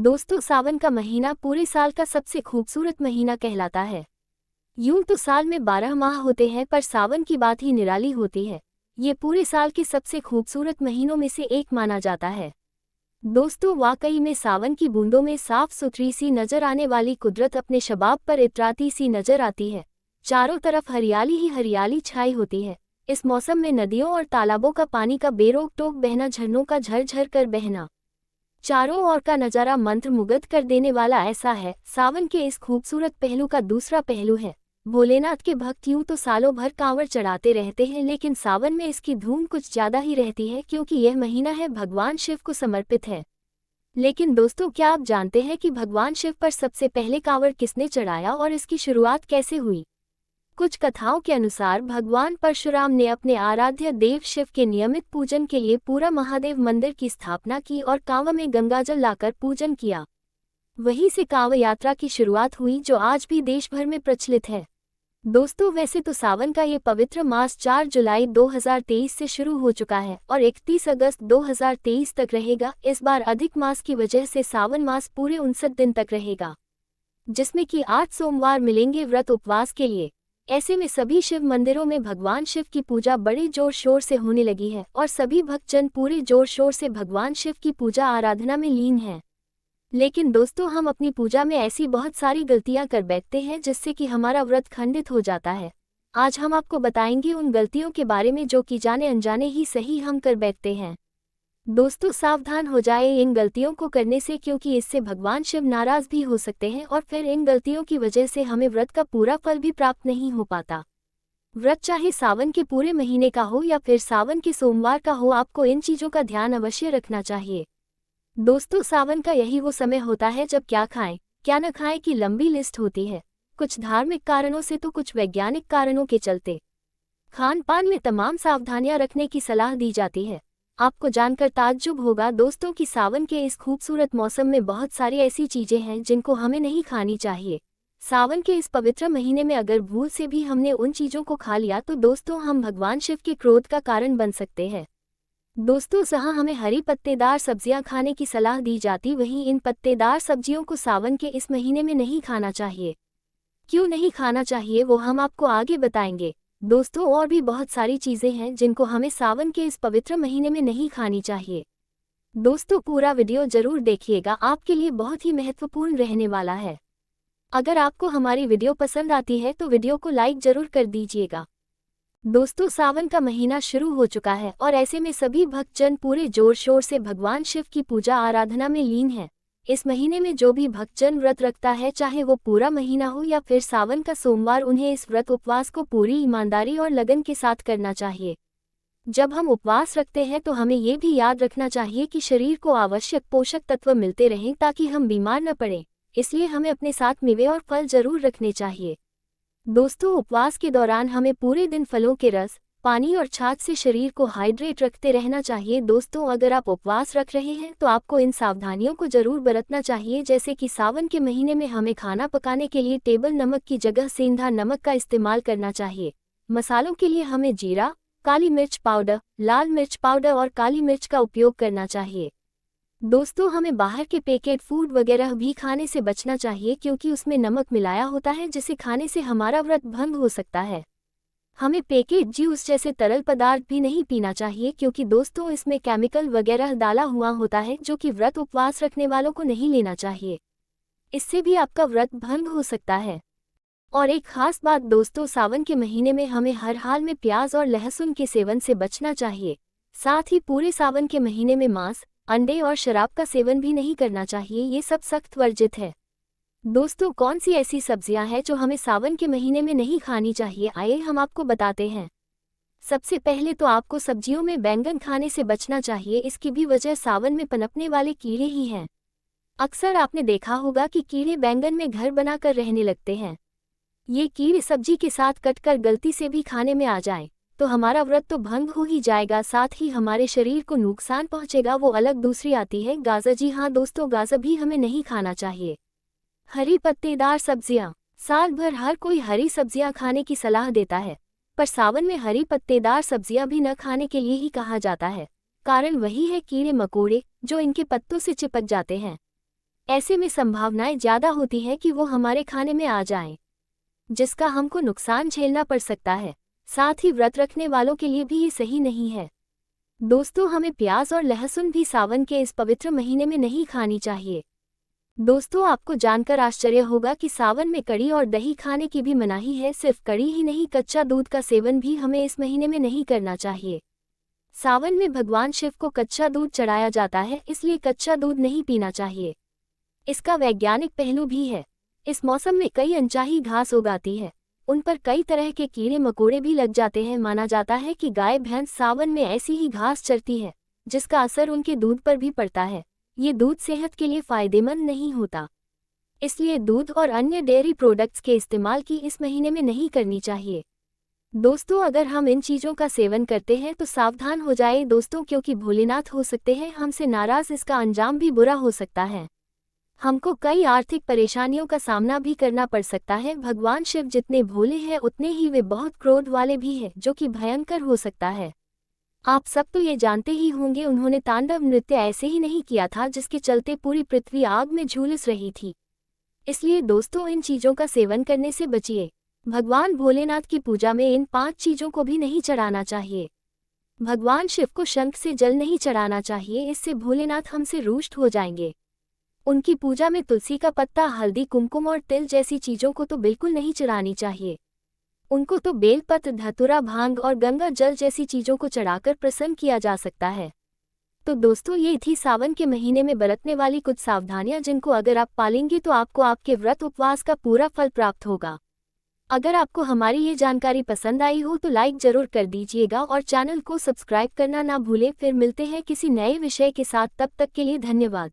दोस्तों, सावन का महीना पूरे साल का सबसे खूबसूरत महीना कहलाता है। यूं तो साल में 12 माह होते हैं, पर सावन की बात ही निराली होती है। ये पूरे साल के सबसे खूबसूरत महीनों में से एक माना जाता है। दोस्तों, वाकई में सावन की बूंदों में साफ सुथरी सी नजर आने वाली कुदरत अपने शबाब पर इतराती सी नजर आती है। चारों तरफ हरियाली ही हरियाली छाई होती है। इस मौसम में नदियों और तालाबों का पानी का बेरोक टोक बहना, झरनों का झरझर कर बहना, चारों ओर का नज़ारा मंत्रमुग्ध कर देने वाला ऐसा है। सावन के इस खूबसूरत पहलू का दूसरा पहलू है भोलेनाथ के भक्त यूं तो सालों भर कांवड़ चढ़ाते रहते हैं, लेकिन सावन में इसकी धूम कुछ ज्यादा ही रहती है, क्योंकि यह महीना है भगवान शिव को समर्पित है। लेकिन दोस्तों, क्या आप जानते हैं कि भगवान शिव पर सबसे पहले कांवड़ किसने चढ़ाया और इसकी शुरुआत कैसे हुई? कुछ कथाओं के अनुसार भगवान परशुराम ने अपने आराध्य देव शिव के नियमित पूजन के लिए पूरा महादेव मंदिर की स्थापना की और कांवड़ में गंगाजल लाकर पूजन किया। वहीं से कांवड़ यात्रा की शुरुआत हुई, जो आज भी देश भर में प्रचलित है। दोस्तों, वैसे तो सावन का ये पवित्र मास 4 जुलाई 2023 से शुरू हो चुका है और 31 अगस्त 2023 तक रहेगा। इस बार अधिक मास की वजह से सावन मास पूरे 59 दिन तक रहेगा, जिसमें कि 8 सोमवार मिलेंगे व्रत उपवास के लिए। ऐसे में सभी शिव मंदिरों में भगवान शिव की पूजा बड़े जोर शोर से होने लगी है और सभी भक्तजन पूरे जोर शोर से भगवान शिव की पूजा आराधना में लीन हैं। लेकिन दोस्तों, हम अपनी पूजा में ऐसी बहुत सारी गलतियां कर बैठते हैं जिससे कि हमारा व्रत खंडित हो जाता है। आज हम आपको बताएंगे उन गलतियों के बारे में जो कि जाने अनजाने ही सही हम कर बैठते हैं। दोस्तों, सावधान हो जाए इन गलतियों को करने से, क्योंकि इससे भगवान शिव नाराज भी हो सकते हैं और फिर इन गलतियों की वजह से हमें व्रत का पूरा फल भी प्राप्त नहीं हो पाता। व्रत चाहे सावन के पूरे महीने का हो या फिर सावन के सोमवार का हो, आपको इन चीज़ों का ध्यान अवश्य रखना चाहिए। दोस्तों, सावन का यही वो समय होता है जब क्या खाएं क्या न खाएं की लंबी लिस्ट होती है। कुछ धार्मिक कारणों से तो कुछ वैज्ञानिक कारणों के चलते खान पान में तमाम सावधानियां रखने की सलाह दी जाती है। आपको जानकर ताज्जुब होगा दोस्तों कि सावन के इस खूबसूरत मौसम में बहुत सारी ऐसी चीजें हैं जिनको हमें नहीं खानी चाहिए। सावन के इस पवित्र महीने में अगर भूल से भी हमने उन चीजों को खा लिया तो दोस्तों, हम भगवान शिव के क्रोध का कारण बन सकते हैं। दोस्तों, जहां हमें हरी पत्तेदार सब्जियां खाने की सलाह दी जाती, वहीं इन पत्तेदार सब्जियों को सावन के इस महीने में नहीं खाना चाहिए। क्यों नहीं खाना चाहिए वो हम आपको आगे बताएंगे। दोस्तों, और भी बहुत सारी चीजें हैं जिनको हमें सावन के इस पवित्र महीने में नहीं खानी चाहिए। दोस्तों, पूरा वीडियो जरूर देखिएगा, आपके लिए बहुत ही महत्वपूर्ण रहने वाला है। अगर आपको हमारी वीडियो पसंद आती है तो वीडियो को लाइक जरूर कर दीजिएगा। दोस्तों, सावन का महीना शुरू हो चुका है और ऐसे में सभी भक्तजन पूरे जोर शोर से भगवान शिव की पूजा आराधना में लीन हैं। इस महीने में जो भी भक्तजन व्रत रखता है, चाहे वो पूरा महीना हो या फिर सावन का सोमवार, उन्हें इस व्रत उपवास को पूरी ईमानदारी और लगन के साथ करना चाहिए। जब हम उपवास रखते हैं तो हमें ये भी याद रखना चाहिए कि शरीर को आवश्यक पोषक तत्व मिलते रहें ताकि हम बीमार न पड़ें। इसलिए हमें अपने साथ मेवे और फल जरूर रखने चाहिए। दोस्तों, उपवास के दौरान हमें पूरे दिन फलों के रस, पानी और छाछ से शरीर को हाइड्रेट रखते रहना चाहिए। दोस्तों, अगर आप उपवास रख रहे हैं तो आपको इन सावधानियों को जरूर बरतना चाहिए, जैसे कि सावन के महीने में हमें खाना पकाने के लिए टेबल नमक की जगह सेंधा नमक का इस्तेमाल करना चाहिए। मसालों के लिए हमें जीरा, काली मिर्च पाउडर, लाल मिर्च पाउडर और काली मिर्च का उपयोग करना चाहिए। दोस्तों, हमें बाहर के पैकेट फूड वगैरह भी खाने से बचना चाहिए, क्योंकि उसमें नमक मिलाया होता है, जिसे खाने से हमारा व्रत भंग हो सकता है। हमें पैकेट जूस जैसे तरल पदार्थ भी नहीं पीना चाहिए, क्योंकि दोस्तों, इसमें केमिकल वगैरह डाला हुआ होता है, जो कि व्रत उपवास रखने वालों को नहीं लेना चाहिए। इससे भी आपका व्रत भंग हो सकता है। और एक खास बात दोस्तों, सावन के महीने में हमें हर हाल में प्याज और लहसुन के सेवन से बचना चाहिए। साथ ही पूरे सावन के महीने में मांस, अंडे और शराब का सेवन भी नहीं करना चाहिए। ये सब सख्त वर्जित है। दोस्तों, कौन सी ऐसी सब्जियां हैं जो हमें सावन के महीने में नहीं खानी चाहिए, आइए हम आपको बताते हैं। सबसे पहले तो आपको सब्जियों में बैंगन खाने से बचना चाहिए। इसकी भी वजह सावन में पनपने वाले कीड़े ही हैं। अक्सर आपने देखा होगा कि कीड़े बैंगन में घर बनाकर रहने लगते हैं। ये कीड़े सब्जी के साथ कटकर गलती से भी खाने में आ जाएं तो हमारा व्रत तो भंग हो ही जाएगा, साथ ही हमारे शरीर को नुकसान पहुंचेगा। वो अलग दूसरी आती है गाजर। जी हाँ दोस्तों, गाजर भी हमें नहीं खाना चाहिए। हरी पत्तेदार सब्जियां, साल भर हर कोई हरी सब्जियां खाने की सलाह देता है, पर सावन में हरी पत्तेदार सब्जियां भी न खाने के लिए ही कहा जाता है। कारण वही है कीड़े मकोड़े जो इनके पत्तों से चिपक जाते हैं। ऐसे में संभावनाएं ज़्यादा होती है कि वो हमारे खाने में आ जाएं, जिसका हमको नुकसान झेलना पड़ सकता है। साथ ही व्रत रखने वालों के लिए भी ये सही नहीं है। दोस्तों, हमें प्याज और लहसुन भी सावन के इस पवित्र महीने में नहीं खानी चाहिए। दोस्तों, आपको जानकर आश्चर्य होगा कि सावन में कड़ी और दही खाने की भी मनाही है। सिर्फ कड़ी ही नहीं, कच्चा दूध का सेवन भी हमें इस महीने में नहीं करना चाहिए। सावन में भगवान शिव को कच्चा दूध चढ़ाया जाता है, इसलिए कच्चा दूध नहीं पीना चाहिए। इसका वैज्ञानिक पहलू भी है। इस मौसम में कई अनचाही घास उगाती है, उन पर कई तरह के कीड़े मकोड़े भी लग जाते हैं। माना जाता है कि गाय भैंस सावन में ऐसी ही घास चरती है, जिसका असर उनके दूध पर भी पड़ता है। ये दूध सेहत के लिए फायदेमंद नहीं होता, इसलिए दूध और अन्य डेयरी प्रोडक्ट्स के इस्तेमाल की इस महीने में नहीं करनी चाहिए। दोस्तों, अगर हम इन चीज़ों का सेवन करते हैं तो सावधान हो जाए दोस्तों, क्योंकि भोलेनाथ हो सकते हैं हमसे नाराज। इसका अंजाम भी बुरा हो सकता है। हमको कई आर्थिक परेशानियों का सामना भी करना पड़ सकता है। भगवान शिव जितने भोले हैं उतने ही वे बहुत क्रोध वाले भी हैं, जो कि भयंकर हो सकता है। आप सब तो ये जानते ही होंगे, उन्होंने तांडव नृत्य ऐसे ही नहीं किया था जिसके चलते पूरी पृथ्वी आग में झुलस रही थी। इसलिए दोस्तों, इन चीज़ों का सेवन करने से बचिए। भगवान भोलेनाथ की पूजा में इन 5 चीज़ों को भी नहीं चढ़ाना चाहिए। भगवान शिव को शंख से जल नहीं चढ़ाना चाहिए, इससे भोलेनाथ हमसे रुष्ट हो जाएंगे। उनकी पूजा में तुलसी का पत्ता, हल्दी, कुमकुम और तिल जैसी चीज़ों को तो बिल्कुल नहीं चढ़ानी चाहिए। उनको तो बेलपत्र, धतूरा, भांग और गंगा जल जैसी चीज़ों को चढ़ाकर प्रसन्न किया जा सकता है। तो दोस्तों, ये थी सावन के महीने में बरतने वाली कुछ सावधानियां, जिनको अगर आप पालेंगे तो आपको आपके व्रत उपवास का पूरा फल प्राप्त होगा। अगर आपको हमारी ये जानकारी पसंद आई हो तो लाइक जरूर कर दीजिएगा और चैनल को सब्सक्राइब करना ना भूलें। फिर मिलते हैं किसी नए विषय के साथ, तब तक के लिए धन्यवाद।